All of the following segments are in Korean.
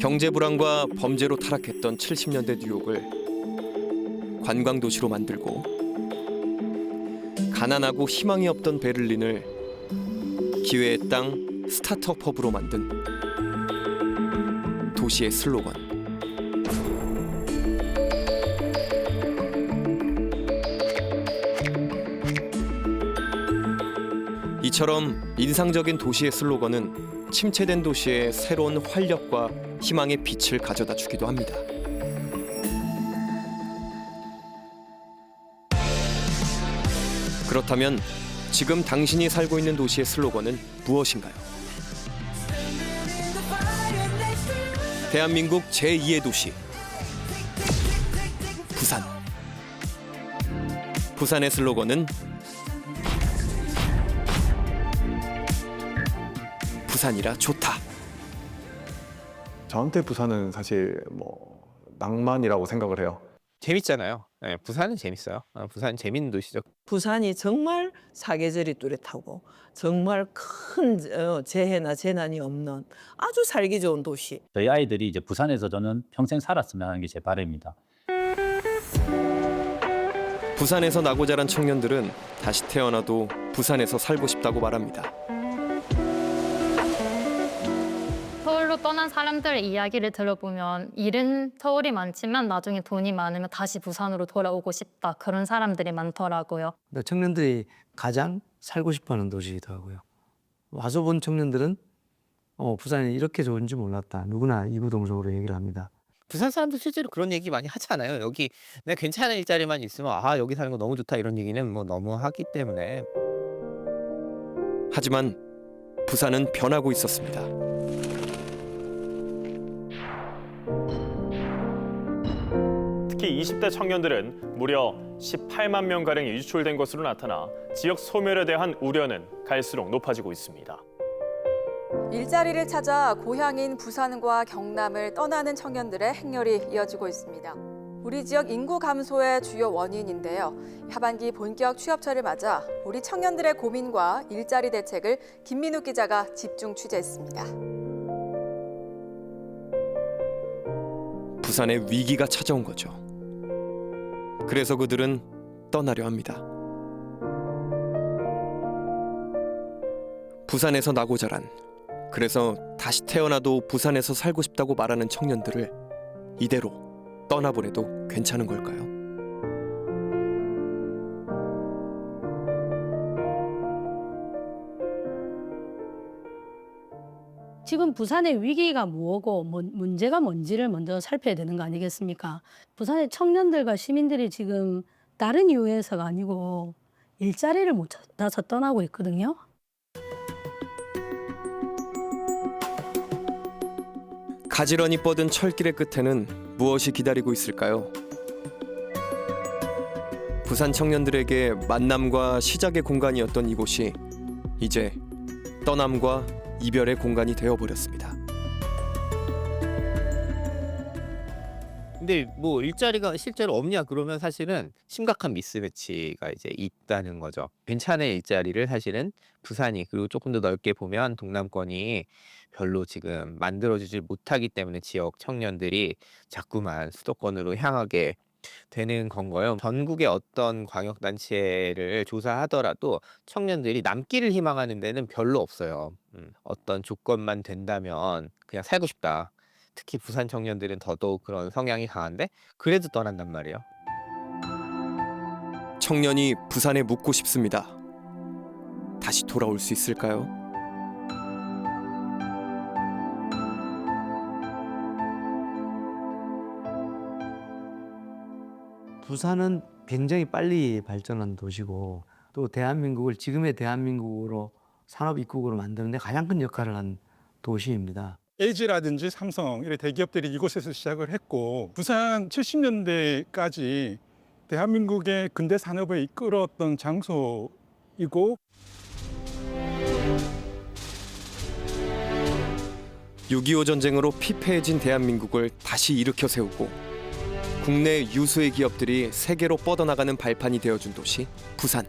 경제 불안과 범죄로 타락했던 70년대 뉴욕을 관광 도시로 만들고 가난하고 희망이 없던 베를린을 기회의 땅 스타트업 허브로 만든 도시의 슬로건. 이처럼 인상적인 도시의 슬로건은 침체된 도시에 새로운 활력과 희망의 빛을 가져다 주기도 합니다. 그렇다면 지금 당신이 살고 있는 도시의 슬로건은 무엇인가요? 대한민국 제2의 도시 부산. 부산의 슬로건은 부산이라 좋다. 저한테 부산은 사실 낭만이라고 생각을 해요. 재밌잖아요. 네, 부산은 재밌어요. 부산 재밌는 도시죠. 부산이 정말 사계절이 뚜렷하고 정말 큰 재해나 재난이 없는 아주 살기 좋은 도시. 저희 아이들이 이제 부산에서 저는 평생 살았으면 하는 게 제 바람입니다. 부산에서 나고 자란 청년들은 다시 태어나도 부산에서 살고 싶다고 말합니다. 서울로 떠난 사람들의 이야기를 들어보면 일은 서울이 많지만 나중에 돈이 많으면 다시 부산으로 돌아오고 싶다. 그런 사람들이 많더라고요. 청년들이 가장 살고 싶어하는 도시이더라고요. 와서 본 청년들은 부산이 이렇게 좋은지 몰랐다. 누구나 이구동성으로 얘기를 합니다. 부산 사람들 실제로 그런 얘기 많이 하잖아요. 여기 내가 괜찮은 일자리만 있으면 여기 사는 거 너무 좋다 이런 얘기는 너무 하기 때문에. 하지만 부산은 변하고 있었습니다. 특히 20대 청년들은 무려 18만 명가량이 유출된 것으로 나타나 지역 소멸에 대한 우려는 갈수록 높아지고 있습니다. 일자리를 찾아 고향인 부산과 경남을 떠나는 청년들의 행렬이 이어지고 있습니다. 우리 지역 인구 감소의 주요 원인인데요. 하반기 본격 취업철을 맞아 우리 청년들의 고민과 일자리 대책을 김민욱 기자가 집중 취재했습니다. 부산에 위기가 찾아온 거죠. 그래서 그들은 떠나려 합니다. 부산에서 나고 자란, 그래서 다시 태어나도 부산에서 살고 싶다고 말하는 청년들을 이대로 떠나보내도 괜찮은 걸까요? 지금 부산의 위기가 뭐고 문제가 뭔지를 먼저 살펴야 되는 거 아니겠습니까? 부산의 청년들과 시민들이 지금 다른 이유에서가 아니고 일자리를 못 찾아서 떠나고 있거든요. 가지런히 뻗은 철길의 끝에는 무엇이 기다리고 있을까요? 부산 청년들에게 만남과 시작의 공간이었던 이곳이 이제 떠남과 이별의 공간이 되어버렸습니다. 근데 일자리가 실제로 없냐 그러면 사실은 심각한 미스매치가 이제 있다는 거죠. 괜찮은 일자리를 사실은 부산이 그리고 조금 더 넓게 보면 동남권이 별로 지금 만들어주질 못하기 때문에 지역 청년들이 자꾸만 수도권으로 향하게 되는 건가요? 전국의 어떤 광역단체를 조사하더라도 청년들이 남기를 희망하는 데는 별로 없어요. 어떤 조건만 된다면 그냥 살고 싶다. 특히 부산 청년들은 더더욱 그런 성향이 강한데 그래도 떠난단 말이에요. 청년이 부산에 묵고 싶습니다. 다시 돌아올 수 있을까요? 부산은 굉장히 빨리 발전한 도시고 또 대한민국을 지금의 대한민국으로 산업 입국으로 만드는 데 가장 큰 역할을 한 도시입니다. LG라든지 삼성 이런 대기업들이 이곳에서 시작을 했고 부산 70년대까지 대한민국의 근대 산업을 이끌었던 장소이고 6.25 전쟁으로 피폐해진 대한민국을 다시 일으켜 세우고 국내 유수의 기업들이 세계로 뻗어나가는 발판이 되어준 도시 부산.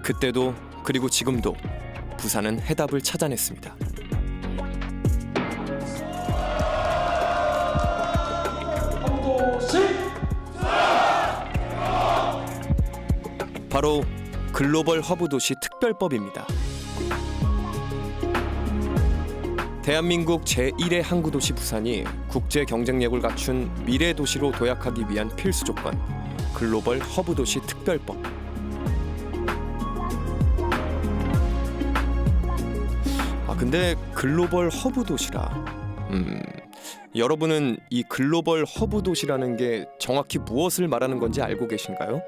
그때도 그리고 지금도 부산은 해답을 찾아냈습니다. 바로 글로벌 허브 도시 특별법입니다. 대한민국 제1의 항구 도시 부산이 국제 경쟁력을 갖춘 미래 도시로 도약하기 위한 필수 조건, 글로벌 허브 도시 특별법. 근데 글로벌 허브 도시라. 여러분은 이 글로벌 허브 도시라는 게 정확히 무엇을 말하는 건지 알고 계신가요?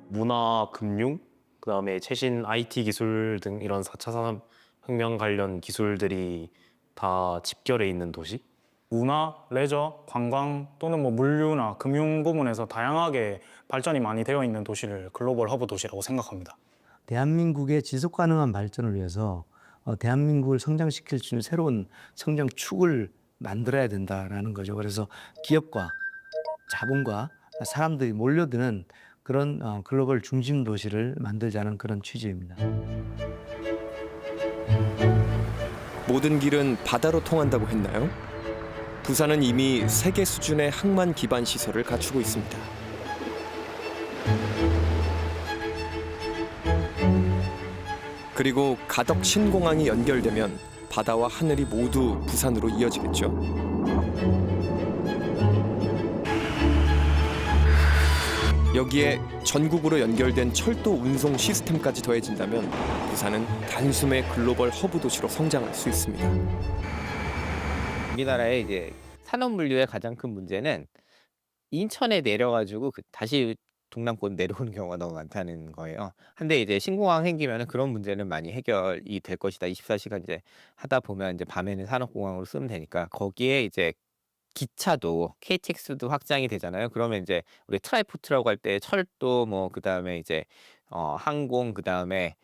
문화, 금융, 그다음에 최신 IT 기술 등 이런 4차 산업혁명 관련 기술들이 다 집결해 있는 도시? 문화, 레저, 관광 또는 뭐 물류나 금융 부문에서 다양하게 발전이 많이 되어 있는 도시를 글로벌 허브 도시라고 생각합니다. 대한민국의 지속 가능한 발전을 위해서 대한민국을 성장시킬 수 있는 새로운 성장 축을 만들어야 된다라는 거죠. 그래서 기업과 자본과 사람들이 몰려드는 그런 글로벌 중심 도시를 만들자는 그런 취지입니다. 모든 길은 바다로 통한다고 했나요? 부산은 이미 세계 수준의 항만 기반 시설을 갖추고 있습니다. 그리고 가덕 신공항이 연결되면 바다와 하늘이 모두 부산으로 이어지겠죠. 여기에 전국으로 연결된 철도 운송 시스템까지 더해진다면 부산은 단숨에 글로벌 허브 도시로 성장할 수 있습니다. 우리나라의 이제 산업 물류의 가장 큰 문제는 인천에 내려가지고 다시 동남권 내려오는 경우가 너무 많다는 거예요. 근데 이제 신공항 생기면은 그런 문제는 많이 해결이 될 것이다. 24시간 이제 하다 보면 이제 밤에는 산업공항으로 쓰면 되니까 거기에 이제 기차도 KTX도 확장이 되잖아요. 그러면 이제 우리 트라이포트라고 할 때 철도 뭐 그다음에 이제 항공 그다음에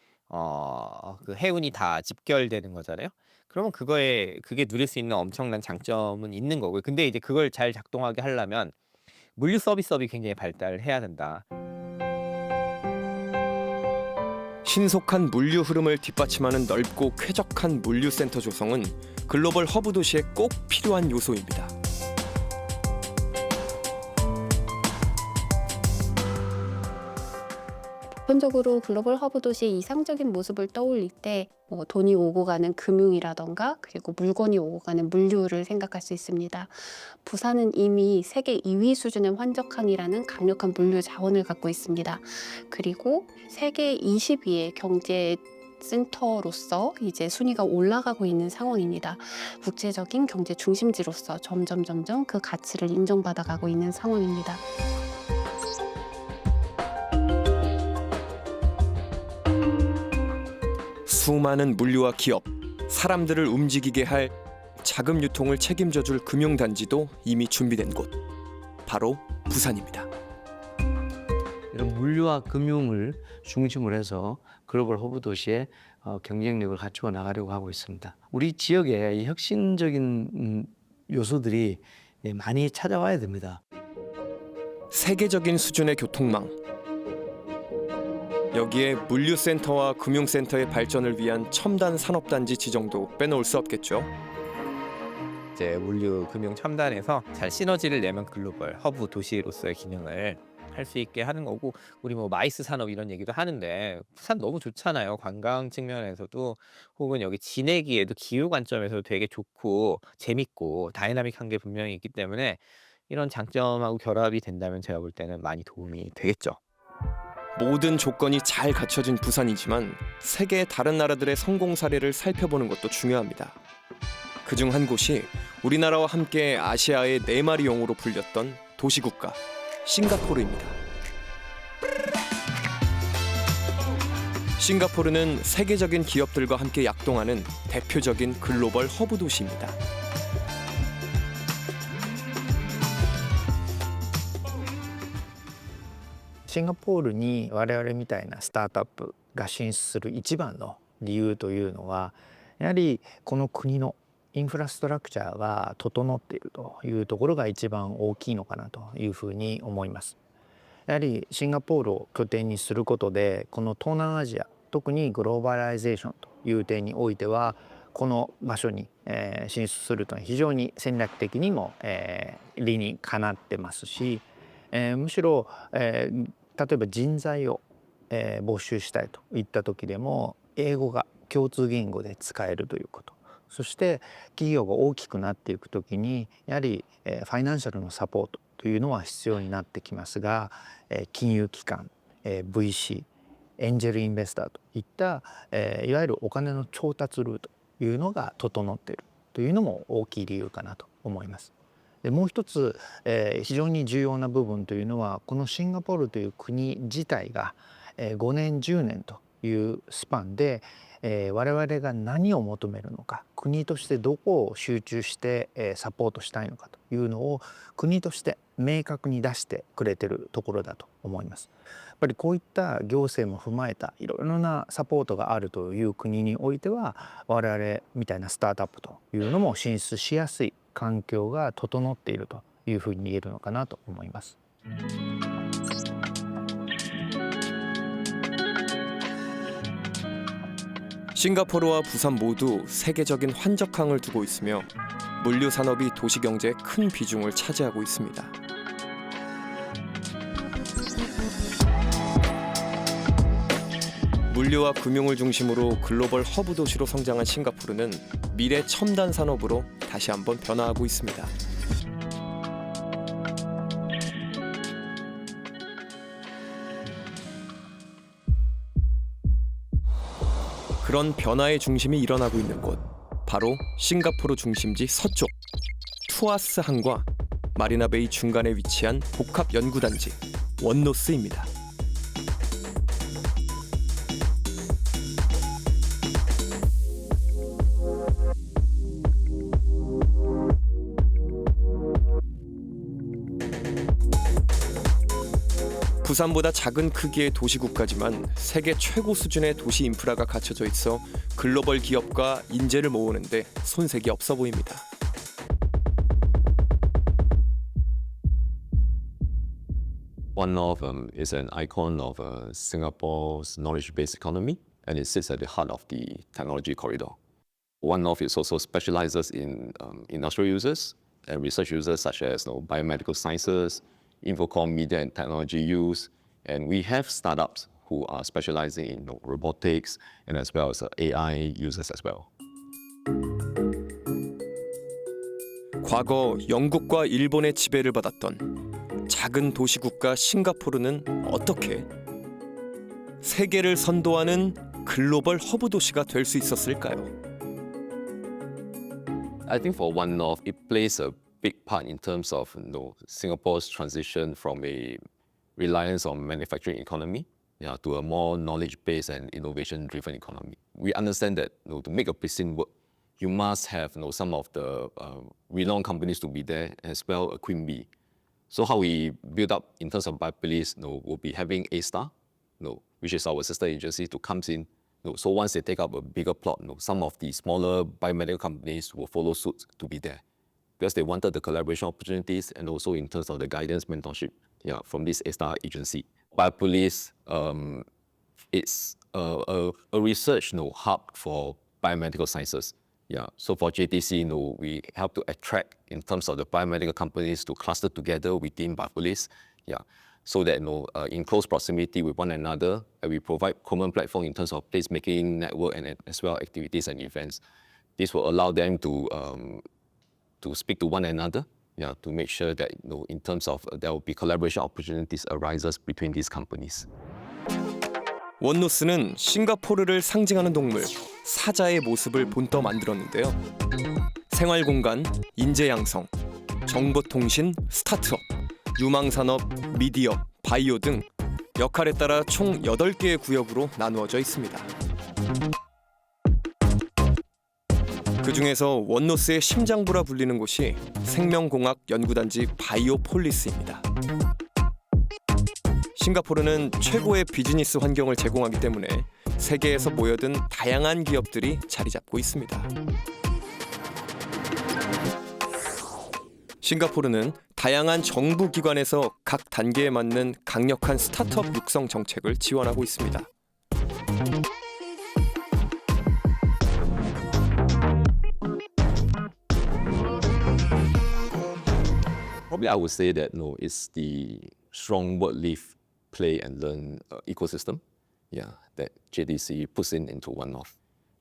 그 해운이 다 집결되는 거잖아요. 그러면 그게 누릴 수 있는 엄청난 장점은 있는 거고요. 근데 이제 그걸 잘 작동하게 하려면 물류 서비스업이 굉장히 발달을 해야 된다. 신속한 물류 흐름을 뒷받침하는 넓고 쾌적한 물류센터 조성은 글로벌 허브 도시에 꼭 필요한 요소입니다. 보편적으로 글로벌 허브 도시의 이상적인 모습을 떠올릴 때 돈이 오고 가는 금융이라던가 그리고 물건이 오고 가는 물류를 생각할 수 있습니다. 부산은 이미 세계 2위 수준의 환적항이라는 강력한 물류 자원을 갖고 있습니다. 그리고 세계 20위의 경제 센터로서 이제 순위가 올라가고 있는 상황입니다. 국제적인 경제 중심지로서 점점 그 가치를 인정받아가고 있는 상황입니다. 수많은 물류와 기업, 사람들을 움직이게 할 자금 유통을 책임져줄 금융단지도 이미 준비된 곳, 바로 부산입니다. 이런 물류와 금융을 중심으로 해서 글로벌 허브 도시의 경쟁력을 갖추어 나가려고 하고 있습니다. 우리 지역에 이 혁신적인 요소들이 많이 찾아와야 됩니다. 세계적인 수준의 교통망, 여기에 물류센터와 금융센터의 발전을 위한 첨단 산업단지 지정도 빼놓을 수 없겠죠. 이제 물류, 금융 첨단에서 잘 시너지를 내면 글로벌 허브 도시로서의 기능을 할 수 있게 하는 거고, 우리 뭐 마이스 산업 이런 얘기도 하는데 부산 너무 좋잖아요. 관광 측면에서도 혹은 여기 지내기에도 기후 관점에서도 되게 좋고 재밌고 다이나믹한 게 분명히 있기 때문에 이런 장점하고 결합이 된다면 제가 볼 때는 많이 도움이 되겠죠. 모든 조건이 잘 갖춰진 부산이지만 세계의 다른 나라들의 성공 사례를 살펴보는 것도 중요합니다. 그중 한 곳이 우리나라와 함께 아시아의 4마리 용으로 불렸던 도시국가 싱가포르입니다. 싱가포르는 세계적인 기업들과 함께 약동하는 대표적인 글로벌 허브 도시입니다.シンガポールに我々みたいなスタートアップが進出する一番の理由というのは、やはりこの国のインフラストラクチャーが整っているというところが一番大きいのかなというふうに思います。やはりシンガポールを拠点にすることでこの東南アジア特にグローバライゼーションという点においてはこの場所に進出するというのは非常に戦略的にも理にかなってますし、むしろ例えば人材を募集したいといった時でも英語が共通言語で使えるということ、そして企業が大きくなっていく時にやはりファイナンシャルのサポートというのは必要になってきますが、金融機関、VC、エンジェルインベスターといったいわゆるお金の調達ルートというのが整っているというのも大きい理由かなと思います。でもう一つ、非常に重要な部分というのはこのシンガポールという国自体が5年10年というスパンで我々が何を求めるのか、国としてどこを集中してサポートしたいのかというのを国として明確に出してくれてるところだと思います。やっぱりこういった行政も踏まえたいろいろなサポートがあるという国においては我々みたいなスタートアップというのも進出しやすい環境が整っているというふうに言えるのかなと思います。싱가포르와 부산 모두 세계적인 환적항을 두고 있으며 물류 산업이 도시 경제에 큰 비중을 차지하고 있습니다. 물류와 금융을 중심으로 글로벌 허브 도시로 성장한 싱가포르는 미래 첨단 산업으로 다시 한번 변화하고 있습니다. 그런 변화의 중심이 일어나고 있는 곳, 바로 싱가포르 중심지 서쪽 투아스항과 마리나베이 중간에 위치한 복합 연구단지 원노스입니다. 부산보다 작은 크기의 도시국가지만 세계 최고 수준의 도시 인프라가 갖춰져 있어 글로벌 기업과 인재를 모으는데 손색이 없어 보입니다. One-North is an icon of Singapore's knowledge-based economy, and it sits at the heart of the technology corridor. One-North is also specializes in industrial users and research users such as biomedical sciences, Infocom, media and technology use, and we have startups who are specializing in robotics and as well as AI users as well. 과거 영국과 일본의 지배를 받았던 작은 도시국가 싱가포르는 어떻게 세계를 선도하는 글로벌 허브 도시가 될 수 있었을까요? I think for One-North, it plays a big part in terms of Singapore's transition from a reliance on manufacturing economy to a more knowledge-based and innovation-driven economy. We understand that to make a pristine work, you must have some of the renowned companies to be there, as well a Queen Bee. So how we build up in terms of Biopolis, we'll be having A-Star, which is our sister agency, to come in. So once they take up a bigger plot, some of the smaller biomedical companies will follow suit to be there, because they wanted the collaboration opportunities and also in terms of the guidance mentorship from this A-Star agency. Biopolis is a research hub for biomedical sciences. So for JTC, we help to attract in terms of the biomedical companies to cluster together within Biopolis, so that in close proximity with one another, we provide common platform in terms of placemaking, network, and as well activities and events. This will allow them to speak to one another, to make sure that in terms of there will be collaboration opportunities arises between these companies. 원노스는 싱가포르를 상징하는 동물 사자의 모습을 본떠 만들었는데요. 생활공간, 인재양성, 정보통신, 스타트업, 유망산업, 미디어, 바이오 등 역할에 따라 총 8개의 구역으로 나누어져 있습니다. 그 중에서 원노스의 심장부라 불리는 곳이 생명공학 연구단지 바이오폴리스입니다. 싱가포르는 최고의 비즈니스 환경을 제공하기 때문에 세계에서 모여든 다양한 기업들이 자리 잡고 있습니다. 싱가포르는 다양한 정부 기관에서 각 단계에 맞는 강력한 스타트업 육성 정책을 지원하고 있습니다. Probably I would say that no, it's the strong work, live, play and learn ecosystem. Yeah, that JTC puts into One North.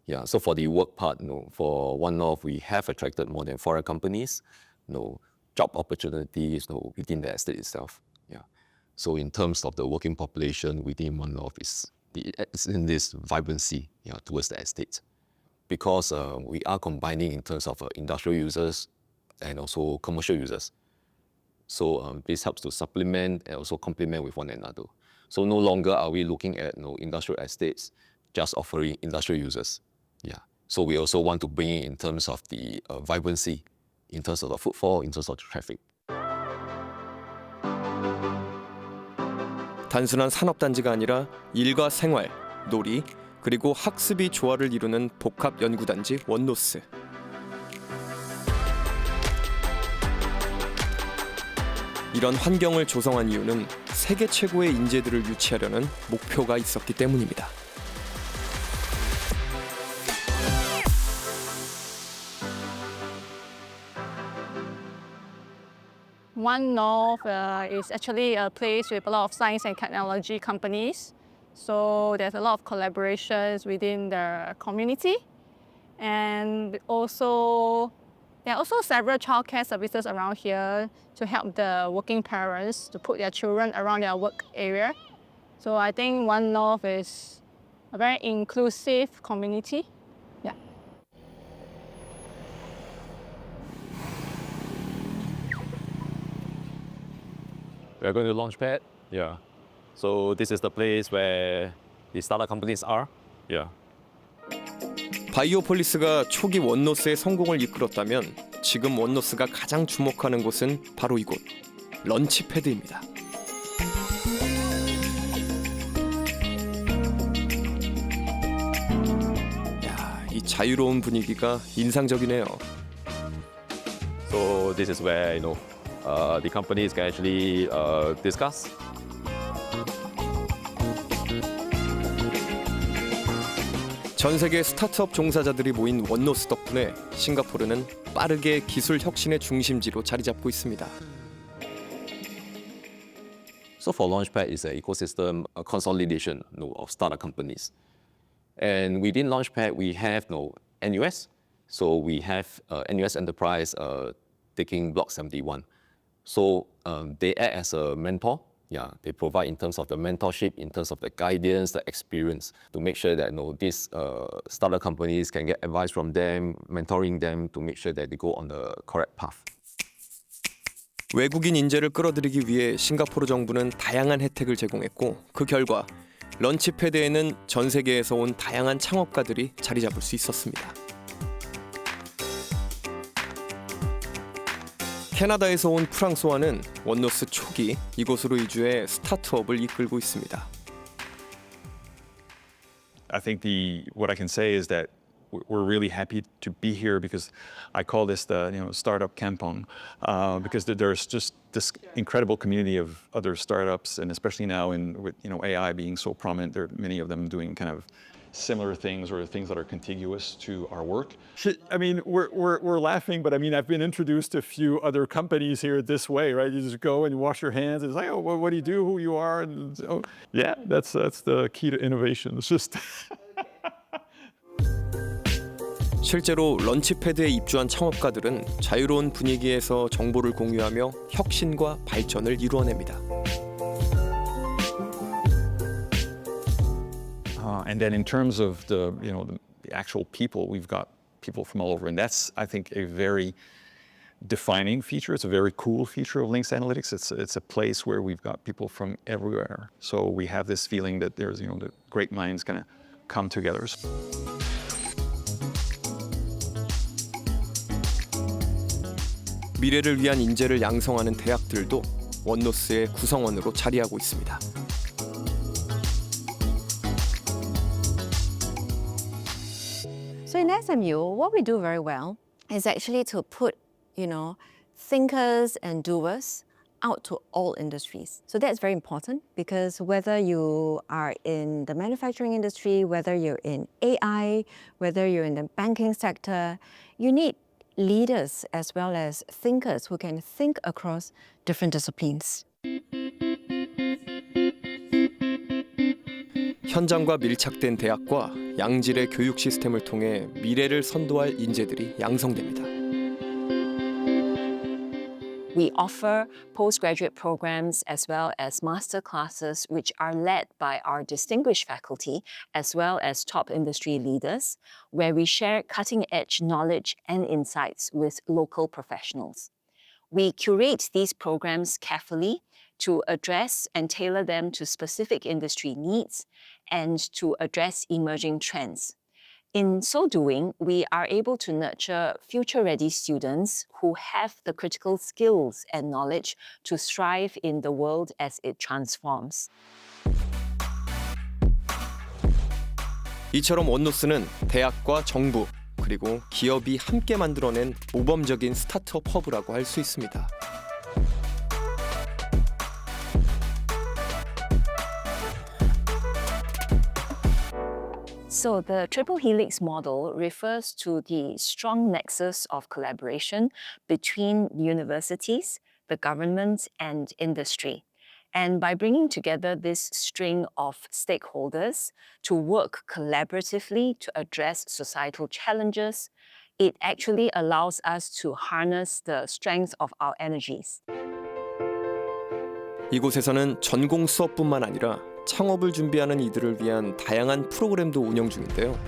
Yeah, so for the work part, no, for One North we have attracted more than 400 companies, no job opportunities, no within the estate itself. Yeah, so in terms of the working population within One North it's in this vibrancy, yeah, towards the estate, because we are combining in terms of industrial users and also commercial users. So this helps to supplement and also complement with one another. So no longer are we looking at industrial estates just offering industrial users. Yeah. So we also want to bring in terms of the vibrancy, in terms of the footfall, in terms of the traffic. 단순한 산업단지가 아니라 일과 생활, 놀이, 그리고 학습이 조화를 이루는 복합 연구단지 원노스. 이런 환경을 조성한 이유는 세계 최고의 인재들을 유치하려는 목표가 있었기 때문입니다. One North is actually a place with a lot of science and technology companies. So there's a lot of collaborations within the community. And also, there are also several childcare services around here to help the working parents to put their children around their work area. So I think One North is a very inclusive community. Yeah. We're going to Launchpad. Yeah. So this is the place where the startup companies are. Yeah. 바이오폴리스가 초기 원노스의 성공을 이끌었다면 지금 원노스가 가장 주목하는 곳은 바로 이곳, 런치패드입니다. 야, 이 자유로운 분위기가 인상적이네요. So this is where the companies can actually discuss. 전 세계 스타트업 종사자들이 모인 원노스 덕분에 싱가포르는 빠르게 기술 혁신의 중심지로 자리 잡고 있습니다. So for Launchpad is an ecosystem consolidation of startup companies. And within Launchpad, we have NUS. So we have NUS Enterprise taking Block 71. So they act as a mentor. Yeah, they provide in terms of the mentorship, in terms of the guidance, the experience, to make sure that these startup companies can get advice from them, mentoring them to make sure that they go on the correct path. 외국인 인재를 끌어들이기 위해 싱가포르 정부는 다양한 혜택을 제공했고 그 결과 런치패드에는 전 세계에서 온 다양한 창업가들이 자리 잡을 수 있었습니다. 캐나다에서 온 프랑소아는 원노스 초기 이곳으로 이주해 스타트업을 이끌고 있습니다. I think what I can say is that we're really happy to be here because I call this the startup kampong because there's just this incredible community of other startups, and especially now with AI being so prominent, there are many of them doing kind of similar things or things that are contiguous to our work. I mean, we're laughing, but I mean, I've been introduced to a few other companies here this way, right? You just go and wash your hands. It's like, oh, what do you do? Who you are? And oh, yeah, that's the key to innovation. It's just. 실제로 런치패드에 입주한 창업가들은 자유로운 분위기에서 정보를 공유하며 혁신과 발전을 이루어냅니다. And then in terms of the actual people, we've got people from all over, and that's I think a very defining feature. It's a very cool feature of Lynx Analytics. It's a place where we've got people from everywhere. So we have this feeling that there's the great minds gonna come together. 미래를 위한 인재를 양성하는 대학들도 원노스의 구성원으로 자리하고 있습니다. So in SMU, what we do very well is actually to put, thinkers and doers out to all industries. So that's very important because whether you are in the manufacturing industry, whether you're in AI, whether you're in the banking sector, you need leaders as well as thinkers who can think across different disciplines. 현장과 밀착된 대학과 양질의 교육 시스템을 통해 미래를 선도할 인재들이 양성됩니다. We offer postgraduate programs as well as master classes which are led by our distinguished faculty as well as top industry leaders, where we share cutting-edge knowledge and insights with local professionals. We curate these programs carefully to address and tailor them to specific industry needs and to address emerging trends. In so doing, we are able to nurture future-ready students who have the critical skills and knowledge to thrive in the world as it transforms. 이처럼 원노스는 대학과 정부 그리고 기업이 함께 만들어낸 모범적인 스타트업 허브라고 할 수 있습니다. So the triple helix model refers to the strong nexus of collaboration between universities, the government, and industry. And by bringing together this string of stakeholders to work collaboratively to address societal challenges, it actually allows us to harness the strength of our energies. 이곳에서는 전공 수업뿐만 아니라 창업을 준비하는 이들을 위한 다양한 프로그램도 운영 중인데요.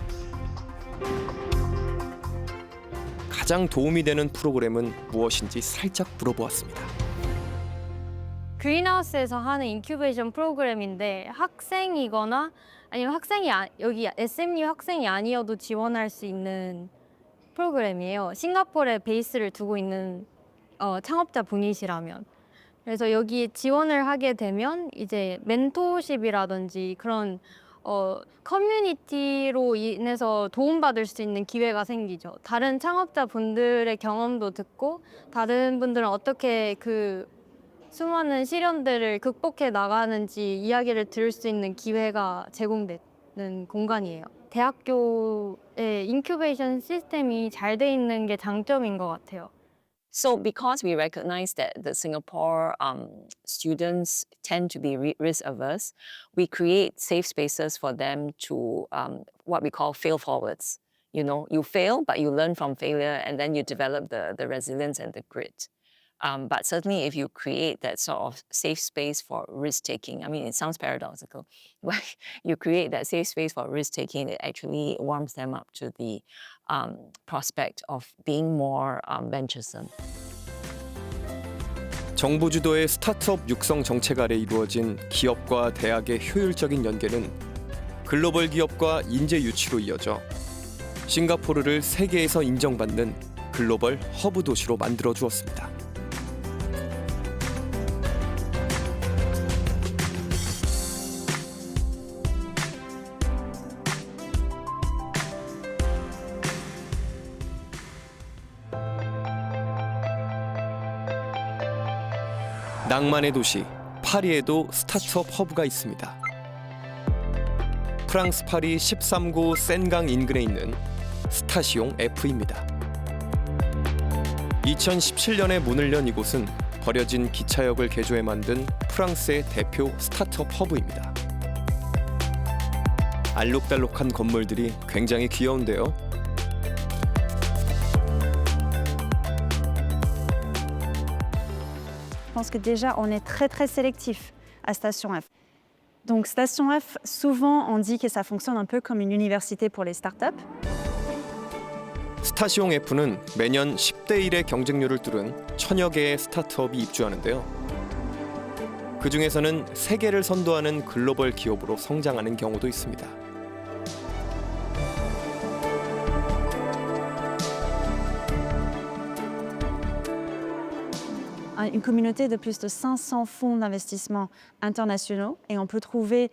가장 도움이 되는 프로그램은 무엇인지 살짝 물어보았습니다. 그린하우스에서 하는 인큐베이션 프로그램인데 학생이거나 아니면 여기 SMU 학생이 아니어도 지원할 수 있는 프로그램이에요. 싱가포르에 베이스를 두고 있는 창업자 분이시라면. 그래서 여기 지원을 하게 되면 이제 멘토십이라든지 그런 커뮤니티로 인해서 도움받을 수 있는 기회가 생기죠. 다른 창업자 분들의 경험도 듣고 다른 분들은 어떻게 그 수많은 시련들을 극복해 나가는지 이야기를 들을 수 있는 기회가 제공되는 공간이에요. 대학교의 인큐베이션 시스템이 잘 돼 있는 게 장점인 것 같아요. So because we recognize that the Singapore students tend to be risk averse, we create safe spaces for them to what we call fail forwards. You know, you fail, but you learn from failure and then you develop the resilience and the grit. But certainly if you create that sort of safe space for risk-taking, I mean, it sounds paradoxical, but you create that safe space for risk-taking, it actually warms them up to the prospect of being more venturesome. 정부 주도의 스타트업 육성 정책 아래 이루어진 기업과 대학의 효율적인 연계는 글로벌 기업과 인재 유치로 이어져 싱가포르를 세계에서 인정받는 글로벌 허브 도시로 만들어 주었습니다. 낭만의 도시 파리에도 스타트업 허브가 있습니다. 프랑스 파리 13구 센강 인근에 있는 스타시옹 F입니다. 2017년에 문을 연 이곳은 버려진 기차역을 개조해 만든 프랑스의 대표 스타트업 허브입니다. 알록달록한 건물들이 굉장히 귀여운데요. Je pense que déjà, on est très sélectif à Station F. Donc Station F, souvent, on dit que ça fonctionne un peu comme une université pour les startups. 스타시옹 F는 매년 10대 1의 경쟁률을 뚫은 1000여 개의 스타트업이 입주하는데요. 그 중에서는 세계를 선도하는 글로벌 기업으로 성장하는 경우도 있습니다. une communauté de plus de 500 fonds d'investissement internationaux et on peut trouver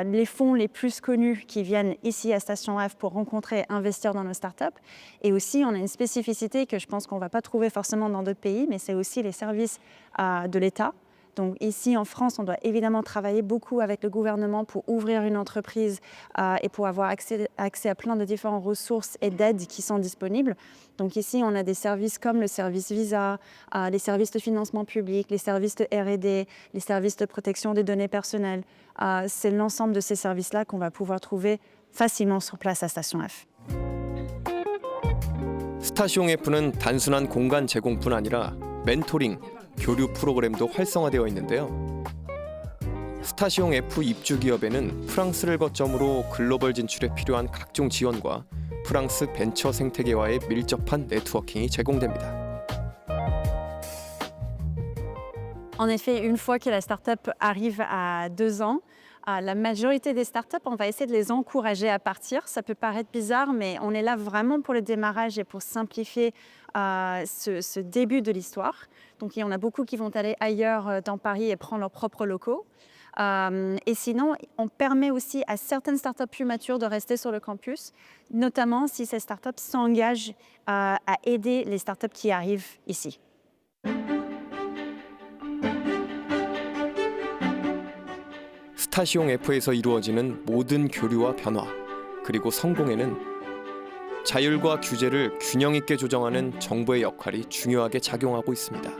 les fonds les plus connus qui viennent ici à Station F pour rencontrer et investir dans nos startups. Et aussi, on a une spécificité que je pense qu'on ne va pas trouver forcément dans d'autres pays, mais c'est aussi les services de l'État. Donc ici en France, on doit évidemment travailler beaucoup avec le gouvernement pour ouvrir une entreprise et pour avoir accès à plein de différentes ressources et d'aides qui sont disponibles. Donc ici, on a des services comme le service Visa, les services de financement public, les services de R&D, les services de protection des données personnelles. C'est l'ensemble de ces services-là qu'on va pouvoir trouver facilement sur place à Station F. 스타시옹 F는 단순한 공간 제공뿐 아니라 멘토링, 교류 프로그램도 활성화되어 있는데요. 스타시옹 F 입주 기업에는 프랑스를 거점으로 글로벌 진출에 필요한 각종 지원과 프랑스 벤처 생태계와의 밀접한 네트워킹이 제공됩니다. En effet, une fois que la start-up arrive à 2 ans, la majorité des startups, on va essayer de les encourager à partir. Ça peut paraître bizarre, mais on est là vraiment pour le démarrage et pour simplifier ce début de l'histoire. Donc, il y en a beaucoup qui vont aller ailleurs dans Paris et prendre leurs propres locaux. Et sinon, on permet aussi à certaines startups plus matures de rester sur le campus, notamment si ces startups s'engagent à aider les startups qui arrivent ici. 스타시옹 F에서 이루어지는 모든 교류와 변화, 그리고 성공에는 자율과 규제를 균형 있게 조정하는 정부의 역할이 중요하게 작용하고 있습니다.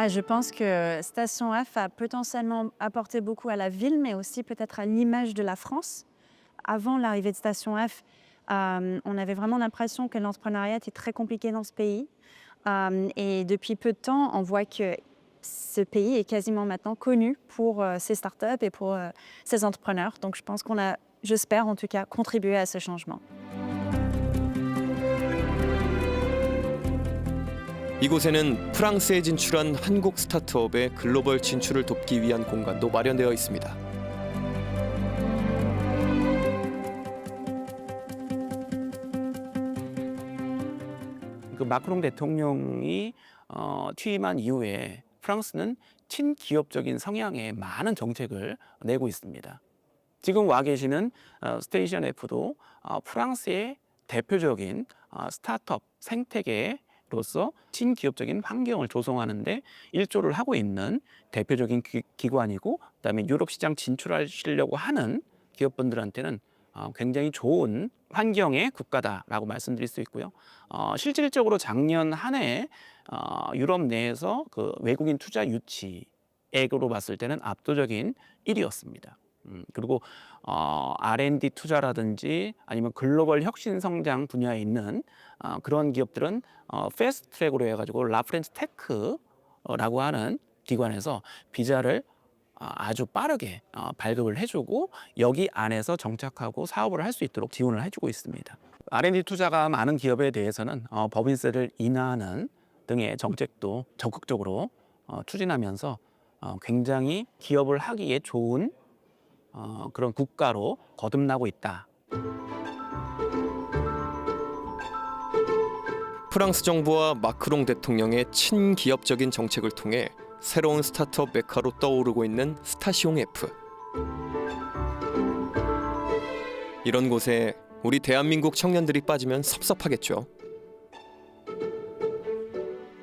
Je pense que Station F a potentiellement apporté beaucoup à la ville, mais aussi peut-être à l'image de la France. Avant l'arrivée de Station F, on avait vraiment l'impression que l'entrepreneuriat était très compliqué dans ce pays. Et depuis peu de temps, on voit que ce pays est quasiment maintenant connu pour ses startups et pour ses entrepreneurs. Donc je pense qu'on a, j'espère en tout cas, contribué à ce changement. 이곳에는 프랑스에 진출한 한국 스타트업의 글로벌 진출을 돕기 위한 공간도 마련되어 있습니다. 그 마크롱 대통령이 취임한 이후에 프랑스는 친기업적인 성향의 많은 정책을 내고 있습니다. 지금 와 계시는 스테이션 F도 프랑스의 대표적인 스타트업 생태계로서 친기업적인 환경을 조성하는 데 일조를 하고 있는 대표적인 기관이고, 그다음에 유럽 시장 진출하시려고 하는 기업분들한테는 굉장히 좋은 환경의 국가다라고 말씀드릴 수 있고요. 실질적으로 작년 한 해 유럽 내에서 그 외국인 투자 유치액으로 봤을 때는 압도적인 1위였습니다. 그리고 R&D 투자라든지 아니면 글로벌 혁신 성장 분야에 있는 그런 기업들은 패스트 트랙으로 해가지고 라프렌치 테크라고 하는 기관에서 비자를 아주 빠르게 발급을 해주고 여기 안에서 정착하고 사업을 할 수 있도록 지원을 해주고 있습니다. R&D 투자가 많은 기업에 대해서는 법인세를 인하하는 등의 정책도 적극적으로 추진하면서 굉장히 기업을 하기에 좋은 그런 국가로 거듭나고 있다. 프랑스 정부와 마크롱 대통령의 친기업적인 정책을 통해 새로운 스타트업 메카로 떠오르고 있는 스타시옹 F. 이런 곳에 우리 대한민국 청년들이 빠지면 섭섭하겠죠.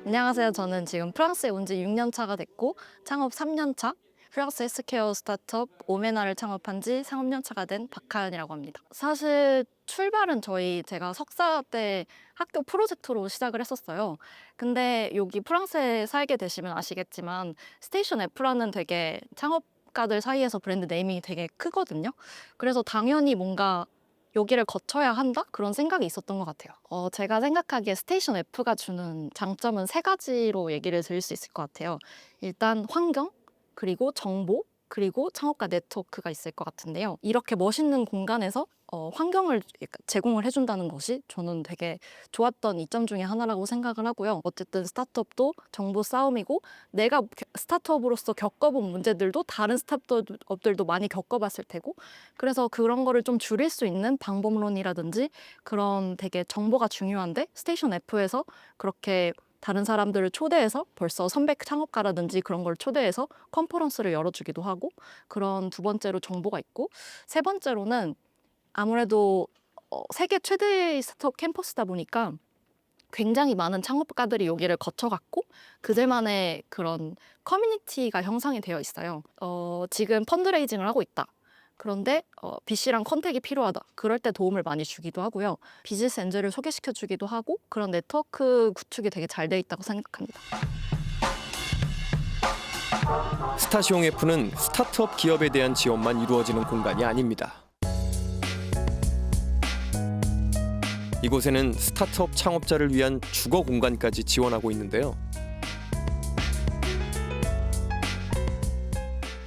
안녕하세요. 저는 지금 프랑스에 온 지 6년 차가 됐고 창업 3년 차, 프랑스 헬스케어 스타트업 오메나를 창업한 지 3년 차가 된 박하연이라고 합니다. 사실 출발은 제가 석사 때 학교 프로젝트로 시작을 했었어요. 근데 여기 프랑스에 살게 되시면 아시겠지만 스테이션 F라는 되게 창업가들 사이에서 브랜드 네이밍이 되게 크거든요. 그래서 당연히 뭔가 여기를 거쳐야 한다? 그런 생각이 있었던 것 같아요. 제가 생각하기에 스테이션 F가 주는 장점은 3가지로 얘기를 드릴 수 있을 것 같아요. 일단 환경, 그리고 정보, 그리고 창업가 네트워크가 있을 것 같은데요. 이렇게 멋있는 공간에서 환경을 제공을 해준다는 것이 저는 되게 좋았던 이점 중에 하나라고 생각을 하고요. 어쨌든 스타트업도 정보 싸움이고 내가 스타트업으로서 겪어본 문제들도 다른 스타트업들도 많이 겪어봤을 테고 그래서 그런 거를 좀 줄일 수 있는 방법론이라든지 그런 되게 정보가 중요한데 스테이션 F에서 그렇게 다른 사람들을 초대해서 벌써 선배 창업가라든지 그런 걸 초대해서 컨퍼런스를 열어주기도 하고 그런 두 번째로 정보가 있고 세 번째로는 아무래도 세계 최대의 스타트업 캠퍼스다 보니까 굉장히 많은 창업가들이 여기를 거쳐갔고 그들만의 그런 커뮤니티가 형성이 되어 있어요. 지금 펀드레이징을 하고 있다. 그런데 VC랑 컨택이 필요하다. 그럴 때 도움을 많이 주기도 하고요. 비즈니스 엔젤을 소개시켜 주기도 하고 그런 네트워크 구축이 되게 잘 돼 있다고 생각합니다. 스타시옹 F는 스타트업 기업에 대한 지원만 이루어지는 공간이 아닙니다. 이곳에는 스타트업 창업자를 위한 주거 공간까지 지원하고 있는데요.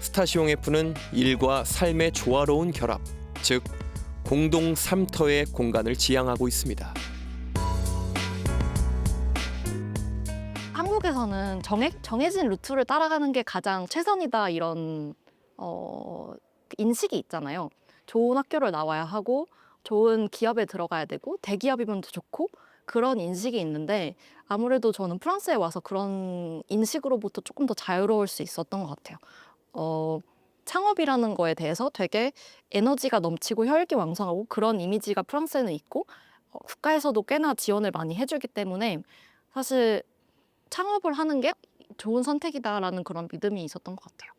스타시옹 F는 일과 삶의 조화로운 결합, 즉 공동 삶터의 공간을 지향하고 있습니다. 한국에서는 정해진 루트를 따라가는 게 가장 최선이다 이런 인식이 있잖아요. 좋은 학교를 나와야 하고 좋은 기업에 들어가야 되고 대기업이면 더 좋고 그런 인식이 있는데 아무래도 저는 프랑스에 와서 그런 인식으로부터 조금 더 자유로울 수 있었던 것 같아요. 창업이라는 거에 대해서 되게 에너지가 넘치고 혈기왕성하고 그런 이미지가 프랑스에는 있고 국가에서도 꽤나 지원을 많이 해주기 때문에 사실 창업을 하는 게 좋은 선택이다라는 그런 믿음이 있었던 것 같아요.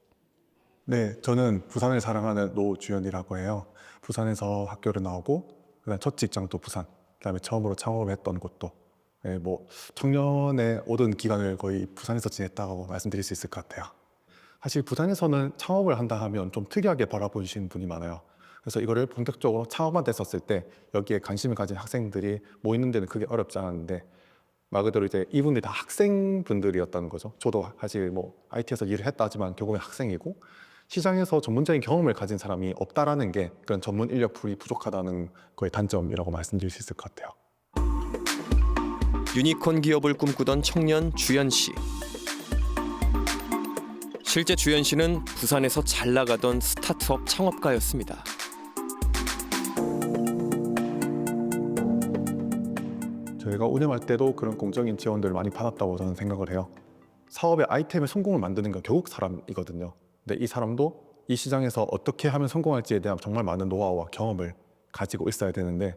네, 저는 부산을 사랑하는 노주현이라고 해요. 부산에서 학교를 나오고 그다음 첫 직장도 부산, 그다음에 처음으로 창업을 했던 곳도 네, 뭐 청년의 모든 기간을 거의 부산에서 지냈다고 말씀드릴 수 있을 것 같아요. 사실 부산에서는 창업을 한다 하면 좀 특이하게 바라보시는 분이 많아요. 그래서 이거를 본격적으로 창업만 됐었을 때 여기에 관심을 가진 학생들이 모이는 데는 그게 어렵지 않은데 말 그대로 이제 이분들이 다 학생분들이었다는 거죠. 저도 사실 뭐 IT에서 일을 했다 하지만 결국엔 학생이고 시장에서 전문적인 경험을 가진 사람이 없다라는 게 그런 전문 인력풀이 부족하다는 거의 단점이라고 말씀드릴 수 있을 것 같아요. 유니콘 기업을 꿈꾸던 청년 주현 씨. 실제 주현 씨는 부산에서 잘 나가던 스타트업 창업가였습니다. 저희가 운영할 때도 그런 공적인 지원들을 많이 받았다고 저는 생각을 해요. 사업의 아이템의 성공을 만드는 건 결국 사람이거든요. 근데 이 사람도 이 시장에서 어떻게 하면 성공할지에 대한 정말 많은 노하우와 경험을 가지고 있어야 되는데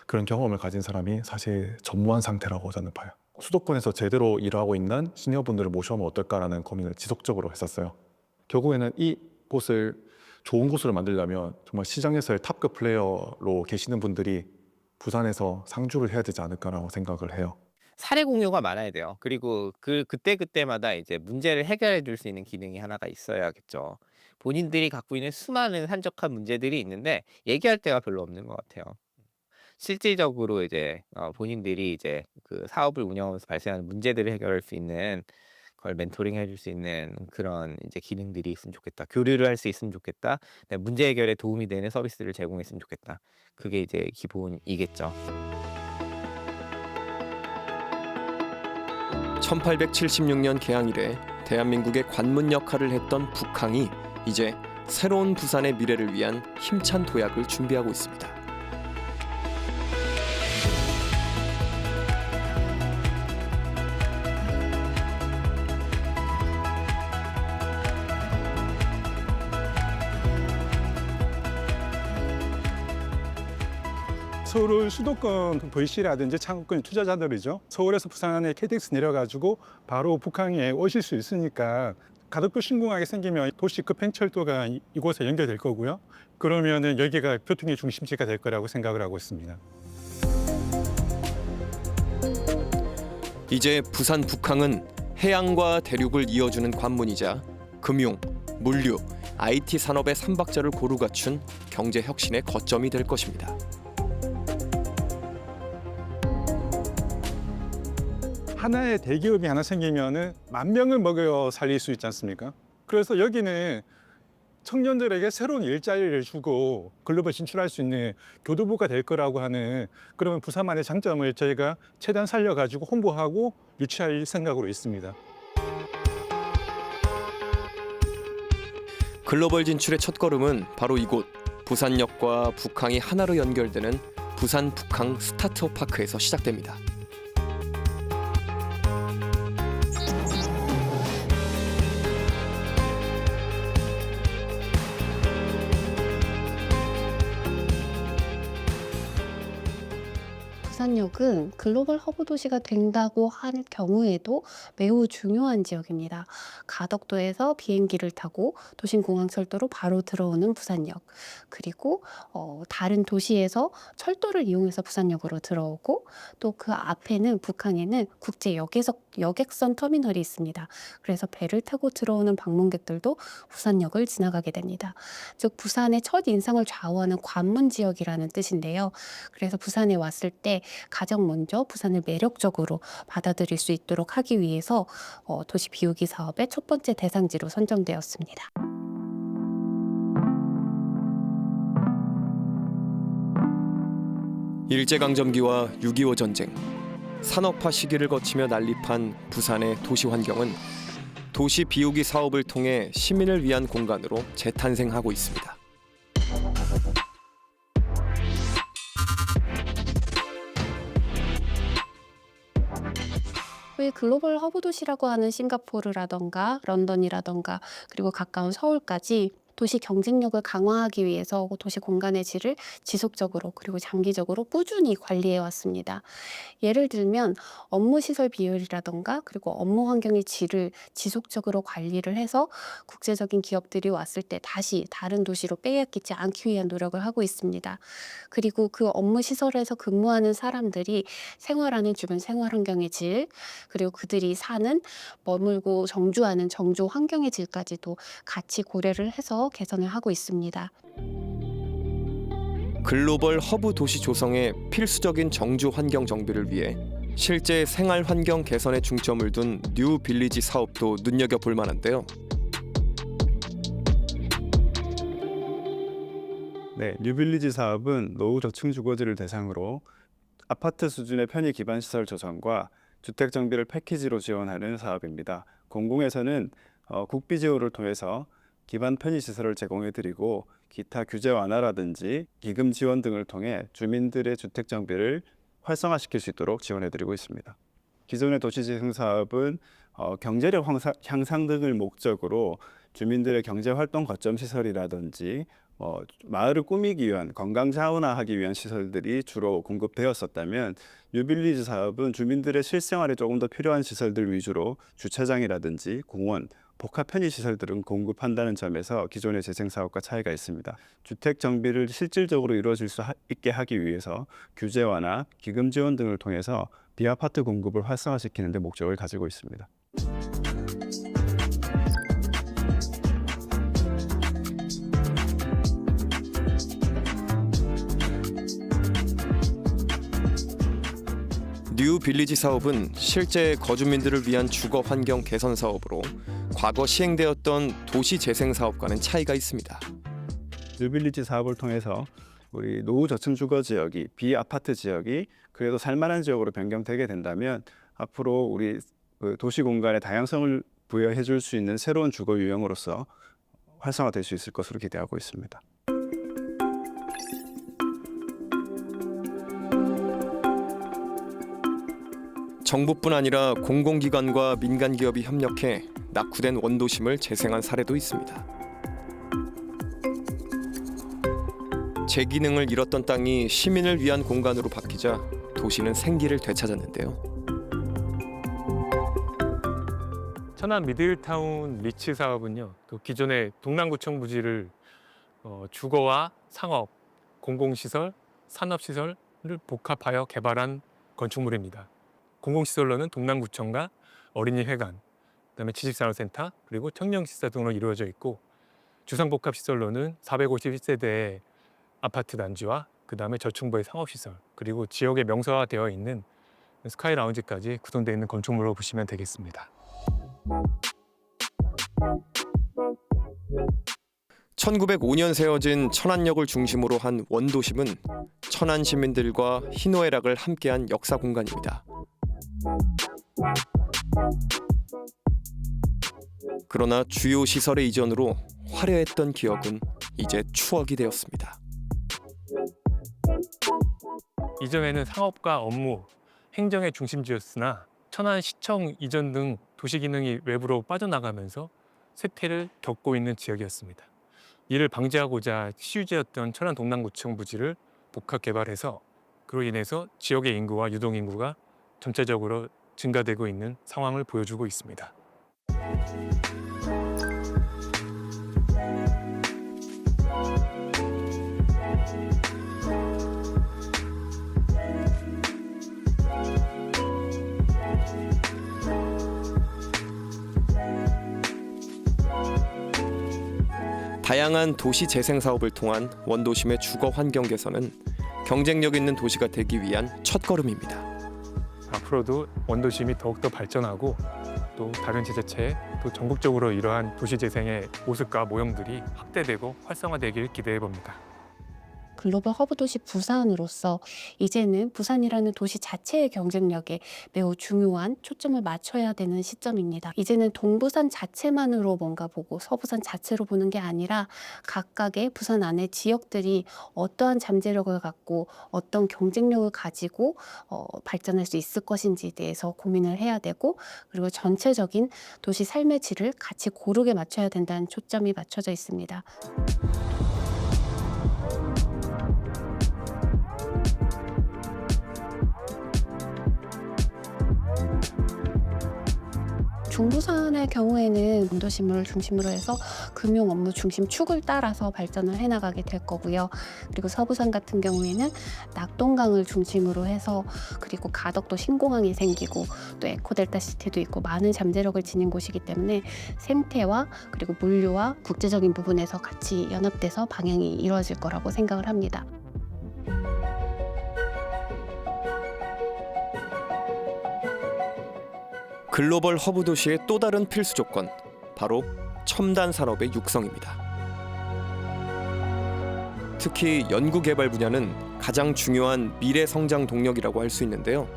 그런 경험을 가진 사람이 사실 전무한 상태라고 저는 봐요. 수도권에서 제대로 일하고 있는 시니어분들을 모셔오면 어떨까라는 고민을 지속적으로 했었어요. 결국에는 이 곳을 좋은 곳으로 만들려면 정말 시장에서의 탑급 플레이어로 계시는 분들이 부산에서 상주를 해야 되지 않을까라고 생각을 해요. 사례 공유가 많아야 돼요. 그리고 그때마다 이제 문제를 해결해 줄 수 있는 기능이 하나가 있어야겠죠. 본인들이 갖고 있는 수많은 한적한 문제들이 있는데 얘기할 데가 별로 없는 것 같아요. 실질적으로 이제 본인들이 이제 그 사업을 운영하면서 발생하는 문제들을 해결할 수 있는 걸 멘토링 해줄 수 있는 그런 이제 기능들이 있으면 좋겠다. 교류를 할 수 있으면 좋겠다. 문제 해결에 도움이 되는 서비스를 제공했으면 좋겠다. 그게 이제 기본이겠죠. 1876년 개항 이래 대한민국의 관문 역할을 했던 북항이 이제 새로운 부산의 미래를 위한 힘찬 도약을 준비하고 있습니다. 서울 수도권 VC라든지 창업권 투자자들이죠. 서울에서 부산에 KTX 내려가지고 바로 북항에 오실 수 있으니까 가덕도 신공항에 생기면 도시급 행철도가 이곳에 연결될 거고요. 그러면은 여기가 교통의 중심지가 될 거라고 생각을 하고 있습니다. 이제 부산 북항은 해양과 대륙을 이어주는 관문이자 금융, 물류, IT 산업의 삼박자를 고루 갖춘 경제 혁신의 거점이 될 것입니다. 하나의 대기업이 하나 생기면은 10,000명을 먹여 살릴 수 있지 않습니까? 그래서 여기는 청년들에게 새로운 일자리를 주고 글로벌 진출할 수 있는 교두보가 될 거라고 하는 그런 부산만의 장점을 저희가 최대한 살려가지고 홍보하고 유치할 생각으로 있습니다. 글로벌 진출의 첫걸음은 바로 이곳 부산역과 북항이 하나로 연결되는 부산 북항 스타트업 파크에서 시작됩니다. 부산역은 글로벌 허브 도시가 된다고 할 경우에도 매우 중요한 지역입니다. 가덕도에서 비행기를 타고 도심공항철도로 바로 들어오는 부산역, 그리고 다른 도시에서 철도를 이용해서 부산역으로 들어오고, 또 그 앞에는 북항에는 국제 여객선 터미널이 있습니다. 그래서 배를 타고 들어오는 방문객들도 부산역을 지나가게 됩니다. 즉 부산의 첫 인상을 좌우하는 관문 지역이라는 뜻인데요. 그래서 부산에 왔을 때 가장 먼저 부산을 매력적으로 받아들일 수 있도록 하기 위해서 도시 비우기 사업의 첫 번째 대상지로 선정되었습니다. 일제강점기와 6.25 전쟁, 산업화 시기를 거치며 난립한 부산의 도시 환경은 도시 비우기 사업을 통해 시민을 위한 공간으로 재탄생하고 있습니다. 왜 글로벌 허브 도시라고 하는 싱가포르라던가 런던이라던가 그리고 가까운 서울까지 도시 경쟁력을 강화하기 위해서 도시 공간의 질을 지속적으로 그리고 장기적으로 꾸준히 관리해 왔습니다. 예를 들면 업무 시설 비율이라던가 그리고 업무 환경의 질을 지속적으로 관리를 해서 국제적인 기업들이 왔을 때 다시 다른 도시로 빼앗기지 않기 위한 노력을 하고 있습니다. 그리고 그 업무 시설에서 근무하는 사람들이 생활하는 주변 생활 환경의 질, 그리고 그들이 사는 머물고 정주하는 정주 환경의 질까지도 같이 고려를 해서 개선을 하고 있습니다. 글로벌 허브 도시 조성의 필수적인 정주 환경 정비를 위해 실제 생활 환경 개선에 중점을 둔 뉴 빌리지 사업도 눈여겨볼 만한데요. 네, 뉴빌리지 사업은 노후 저층 주거지를 대상으로 아파트 수준의 편의 기반 시설 조성과 주택 정비를 패키지로 지원하는 사업입니다. 공공에서는 국비 지원을 통해서 기반 편의 시설을 제공해드리고 기타 규제 완화라든지 기금 지원 등을 통해 주민들의 주택 정비를 활성화시킬 수 있도록 지원해드리고 있습니다. 기존의 도시재생 사업은 경제력 향상 등을 목적으로 주민들의 경제활동 거점 시설이라든지 마을을 꾸미기 위한 건강 자원화하기 위한 시설들이 주로 공급되었었다면 뉴빌리지 사업은 주민들의 실생활에 조금 더 필요한 시설들 위주로 주차장이라든지 공원, 복합 편의 시설들은 공급한다는 점에서 기존의 재생 사업과 차이가 있습니다. 주택 정비를 실질적으로 이루어질 수 있게 하기 위해서 규제 완화, 기금 지원 등을 통해서 비아파트 공급을 활성화시키는 데 목적을 가지고 있습니다. 뉴 빌리지 사업은 실제 거주민들을 위한 주거 환경 개선 사업으로 과거 시행되었던 도시 재생 사업과는 차이가 있습니다. 뉴빌리지 사업을 통해서 우리 노후 저층 주거 지역이 비아파트 지역이 그래도 살만한 지역으로 변경되게 된다면 앞으로 우리 도시 공간의 다양성을 부여해 줄 수 있는 새로운 주거 유형으로서 활성화될 수 있을 것으로 기대하고 있습니다. 정부뿐 아니라 공공기관과 민간기업이 협력해 낙후된 원도심을 재생한 사례도 있습니다. 제 기능을 잃었던 땅이 시민을 위한 공간으로 바뀌자 도시는 생기를 되찾았는데요. 천안 미들타운 리츠 사업은요, 그 기존의 동남구청 부지를 주거와 상업, 공공시설, 산업시설을 복합하여 개발한 건축물입니다. 공공시설로는 동남구청과 어린이회관, 그다음에 지식산업센터, 그리고 청년시설 등으로 이루어져 있고, 주상복합시설로는 451세대의 아파트 단지와 그다음에 저층부의 상업시설, 그리고 지역에 명사화되어 있는 스카이 라운지까지 구성되어 있는 건축물로 보시면 되겠습니다. 1905년 세워진 천안역을 중심으로 한 원도심은 천안 시민들과 희노애락을 함께한 역사 공간입니다. 그러나 주요 시설의 이전으로 화려했던 기억은 이제 추억이 되었습니다. 이전에는 상업과 업무, 행정의 중심지였으나 천안시청 이전 등 도시 기능이 외부로 빠져나가면서 쇠퇴를 겪고 있는 지역이었습니다. 이를 방지하고자 시유지였던 천안 동남구청 부지를 복합 개발해서 그로 인해서 지역의 인구와 유동인구가 전체적으로 증가되고 있는 상황을 보여주고 있습니다. 다양한 도시 재생 사업을 통한 원도심의 주거 환경 개선은 경쟁력 있는 도시가 되기 위한 첫걸음입니다. 앞으로도 원도심이 더욱더 발전하고 또 다른 지자체에 또 전국적으로 이러한 도시 재생의 모습과 모형들이 확대되고 활성화되길 기대해 봅니다. 글로벌 허브 도시 부산으로서 이제는 부산이라는 도시 자체의 경쟁력에 매우 중요한 초점을 맞춰야 되는 시점입니다. 이제는 동부산 자체만으로 뭔가 보고 서부산 자체로 보는 게 아니라 각각의 부산 안의 지역들이 어떠한 잠재력을 갖고 어떤 경쟁력을 가지고 발전할 수 있을 것인지에 대해서 고민을 해야 되고, 그리고 전체적인 도시 삶의 질을 같이 고르게 맞춰야 된다는 초점이 맞춰져 있습니다. 중부산의 경우에는 원도심을 중심으로 해서 금융 업무 중심 축을 따라서 발전을 해나가게 될 거고요. 그리고 서부산 같은 경우에는 낙동강을 중심으로 해서, 그리고 가덕도 신공항이 생기고 또 에코델타시티도 있고 많은 잠재력을 지닌 곳이기 때문에 생태와 그리고 물류와 국제적인 부분에서 같이 연합돼서 방향이 이루어질 거라고 생각을 합니다. 글로벌 허브 도시의 또 다른 필수 조건, 바로 첨단 산업의 육성입니다. 특히 연구개발 분야는 가장 중요한 미래 성장 동력이라고 할 수 있는데요.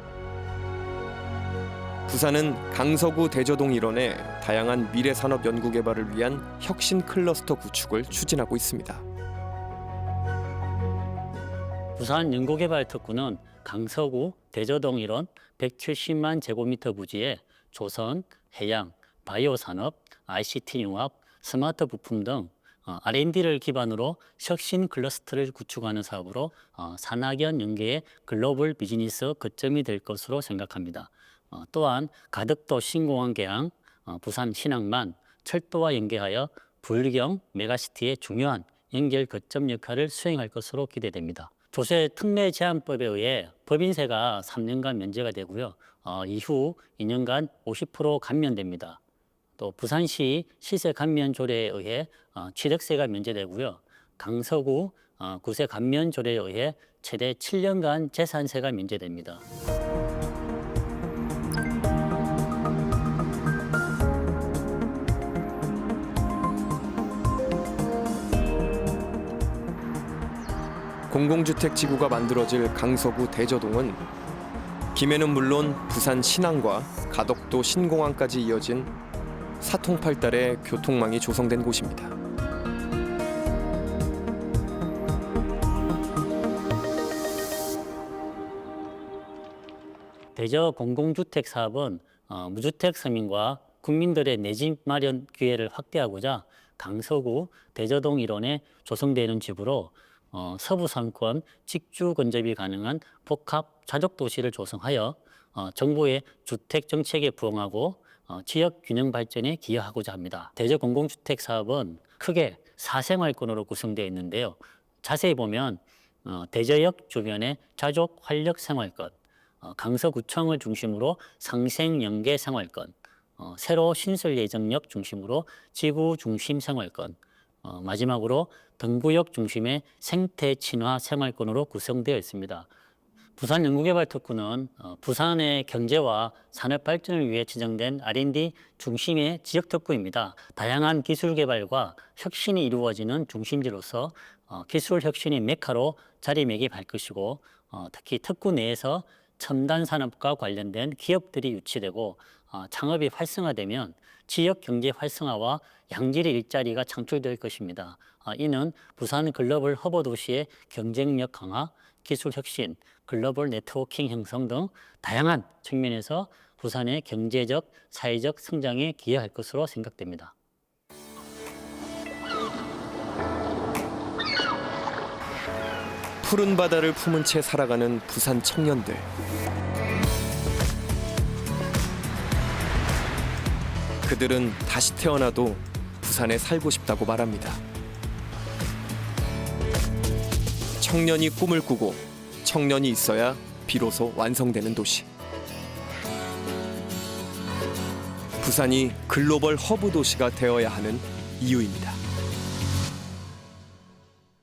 부산은 강서구 대저동 일원에 다양한 미래 산업 연구 개발을 위한 혁신 클러스터 구축을 추진하고 있습니다. 부산 연구개발특구는 강서구 대저동 일원 170만 제곱미터 부지에 조선, 해양, 바이오 산업, ICT 융합, 스마트 부품 등 R&D를 기반으로 혁신 클러스터를 구축하는 사업으로 산학연 연계의 글로벌 비즈니스 거점이 될 것으로 생각합니다. 또한 가덕도 신공항 개항, 부산 신항만, 철도와 연계하여 불경 메가시티의 중요한 연결 거점 역할을 수행할 것으로 기대됩니다. 조세 특례 제한법에 의해 법인세가 3년간 면제가 되고요. 이후 2년간 50% 감면됩니다. 또 부산시 시세 감면 조례에 의해 취득세가 면제되고요. 강서구 구세 감면 조례에 의해 최대 7년간 재산세가 면제됩니다. 공공주택 지구가 만들어질 강서구 대저동은 김해는 물론 부산 신항과 가덕도 신공항까지 이어진 사통팔달의 교통망이 조성된 곳입니다. 대저 공공주택 사업은 무주택 서민과 국민들의 내 집 마련 기회를 확대하고자 강서구 대저동 일원에 조성되는 집으로 서부 상권 직주 건접이 가능한 복합 자족 도시를 조성하여 정부의 주택 정책에 부응하고 지역 균형 발전에 기여하고자 합니다. 대저 공공주택 사업은 크게 4생활권으로 구성되어 있는데요. 자세히 보면 대저역 주변의 자족 활력 생활권, 강서구청을 중심으로 상생 연계 생활권, 새로 신설 예정역 중심으로 지구 중심 생활권, 마지막으로 등구역 중심의 생태 친화 생활권으로 구성되어 있습니다. 부산연구개발특구는 부산의 경제와 산업 발전을 위해 지정된 R&D 중심의 지역특구입니다. 다양한 기술 개발과 혁신이 이루어지는 중심지로서 기술 혁신의 메카로 자리매김할 것이고 특히 특구 내에서 첨단 산업과 관련된 기업들이 유치되고 창업이 활성화되면 지역 경제 활성화와 양질의 일자리가 창출될 것입니다. 이는 부산 글로벌 허브 도시의 경쟁력 강화, 기술 혁신, 글로벌 네트워킹 형성 등 다양한 측면에서 부산의 경제적, 사회적 성장에 기여할 것으로 생각됩니다. 푸른 바다를 품은 채 살아가는 부산 청년들. 그들은 다시 태어나도 부산에 살고 싶다고 말합니다. 청년이 꿈을 꾸고 청년이 있어야 비로소 완성되는 도시. 부산이 글로벌 허브 도시가 되어야 하는 이유입니다.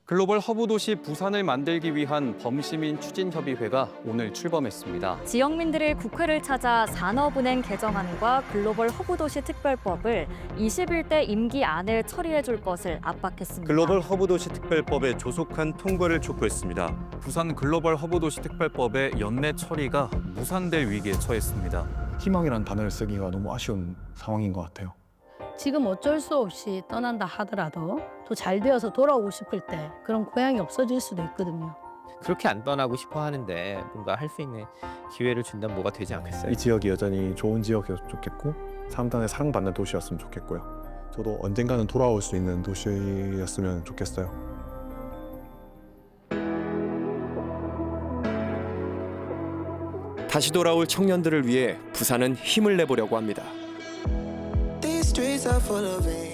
글로벌 허브 도시 부산을 만들기 위한 범시민 추진협의회가 오늘 출범했습니다. 지역민들이 국회를 찾아 산업은행 개정안과 글로벌 허브도시 특별법을 21대 임기 안에 처리해줄 것을 압박했습니다. 글로벌 허브도시 특별법의 조속한 통과를 촉구했습니다. 부산 글로벌 허브 도시 특별법의 연내 처리가 무산될 위기에 처했습니다. 희망이라는 단어를 쓰기가 너무 아쉬운 상황인 것 같아요. 지금 어쩔 수 없이 떠난다 하더라도 또 잘 되어서 돌아오고 싶을 때 그런 고향이 없어질 수도 있거든요. 그렇게 안 떠나고 싶어 하는데 뭔가 할 수 있는 기회를 준다면 뭐가 되지 않겠어요? 이 지역이 여전히 좋은 지역이었으면 좋겠고 사람들한테 사랑받는 도시였으면 좋겠고요. 저도 언젠가는 돌아올 수 있는 도시였으면 좋겠어요. 다시 돌아올 청년들을 위해 부산은 힘을 내보려고 합니다.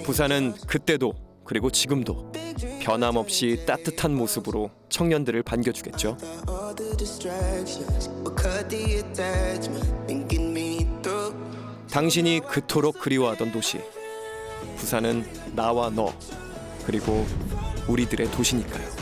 부산은 그때도 그리고 지금도 변함없이 따뜻한 모습으로 청년들을 반겨주겠죠. 당신이 그토록 그리워하던 도시. 부산은 나와 너 그리고 우리들의 도시니까요.